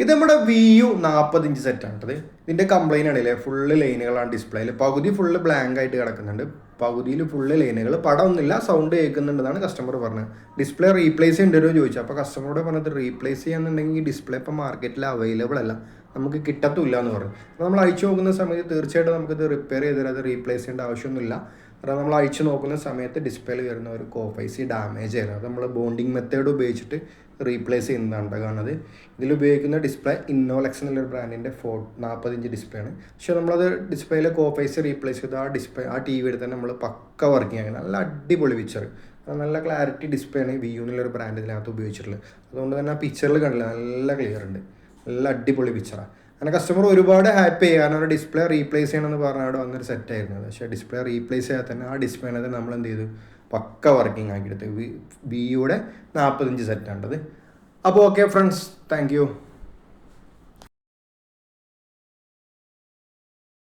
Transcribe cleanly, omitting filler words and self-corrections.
ഇത് നമ്മുടെ VU 40 inch സെറ്റാണിട്ടത്. ഇതിൻ്റെ കംപ്ലൈൻ്റ് ആണല്ലേ, ഫുള്ള് ലൈനുകളാണ് ഡിസ്പ്ലേയിൽ. പകുതി ഫുള്ള് ബ്ലാങ്ക് ആയിട്ട് കിടക്കുന്നുണ്ട്, പകുതിയിൽ ഫുള്ള് ലൈനുകൾ. പടമൊന്നുമില്ല, സൗണ്ട് കേൾക്കുന്നുണ്ടെന്നാണ് കസ്റ്റമർ പറഞ്ഞത്. ഡിസ്പ്ലേ റീപ്ലേസ് ചെയ്യേണ്ടി ചോദിച്ചു. അപ്പോൾ കസ്റ്റമറോട് പറഞ്ഞത് റീപ്ലേസ് ചെയ്യാന്നുണ്ടെങ്കിൽ ഡിസ്പ്ലേ ഇപ്പോൾ മാർക്കറ്റിൽ അവൈലബിൾ അല്ല, നമുക്ക് കിട്ടത്തില്ല എന്ന് പറഞ്ഞു. അപ്പോൾ നമ്മൾ അയച്ചു നോക്കുന്ന സമയത്ത് തീർച്ചയായിട്ടും നമുക്കിത് റിപ്പയർ ചെയ്താൽ അത് റീപ്ലേസ് ചെയ്യേണ്ട ആവശ്യമൊന്നുമില്ല. കാരണം നമ്മൾ അയച്ചു നോക്കുന്ന സമയത്ത് ഡിസ്പ്ലേയിൽ വരുന്ന ഒരു കോപ്പൈസി ഡാമേജ് ആയിരുന്നു. അത് നമ്മൾ ബോണ്ടിങ് മെത്തേഡ് ഉപയോഗിച്ചിട്ട് റീപ്ലേസ് ചെയ്യുന്നതാണ് കാണുന്നത്. ഇതിൽ ഉപയോഗിക്കുന്ന ഡിസ്പ്ലേ ഇന്നോലെക്സ് എന്നുള്ളൊരു ബ്രാൻഡിൻ്റെ 40 ഇഞ്ച് ഡിസ്പ്ലേ ആണ്. പക്ഷേ നമ്മളത് ഡിസ്പ്ലേയിലെ കോപ്പൈസ് റീപ്ലേസ് ചെയ്ത് ആ ടി വി എടുത്ത് തന്നെ നമ്മൾ പക്ക വർക്കിംഗ് ആക്കി. നല്ല അടിപൊളി പിക്ചർ, നല്ല ക്ലാരിറ്റി ഡിസ്പ്ലേ ആണ് VU എന്നുള്ളൊരു ബ്രാൻഡ് ഇതിനകത്ത് ഉപയോഗിച്ചിട്ടുള്ളത്. അതുകൊണ്ട് തന്നെ ആ പിക്ചറിൽ കണ്ടില്ല, നല്ല ക്ലിയർ ഉണ്ട്, നല്ല അടിപൊളി പിക്ചറാണ്. അങ്ങനെ കസ്റ്റമർ ഒരുപാട് ഹാപ്പി ആയി. കാരണം ഒരു ഡിസ്പ്ലേ റീപ്ലേസ് ചെയ്യണമെന്ന് പറഞ്ഞാൽ അവിടെ വന്നൊരു സെറ്റായിരുന്നു. പക്ഷേ ഡിസ്പ്ലേ റീപ്ലേസ് ചെയ്യാതെ തന്നെ ആ ഡിസ്പ്ലേനെ തന്നെ നമ്മൾ എന്ത് ചെയ്തു, പക്ക വർക്കിംഗ് ആക്കിയെടുത്ത്. VUയുടെ 40 ഇഞ്ച് സെറ്റാണ്ടത്. അപ്പോൾ ഓക്കെ ഫ്രണ്ട്സ്, താങ്ക് യു.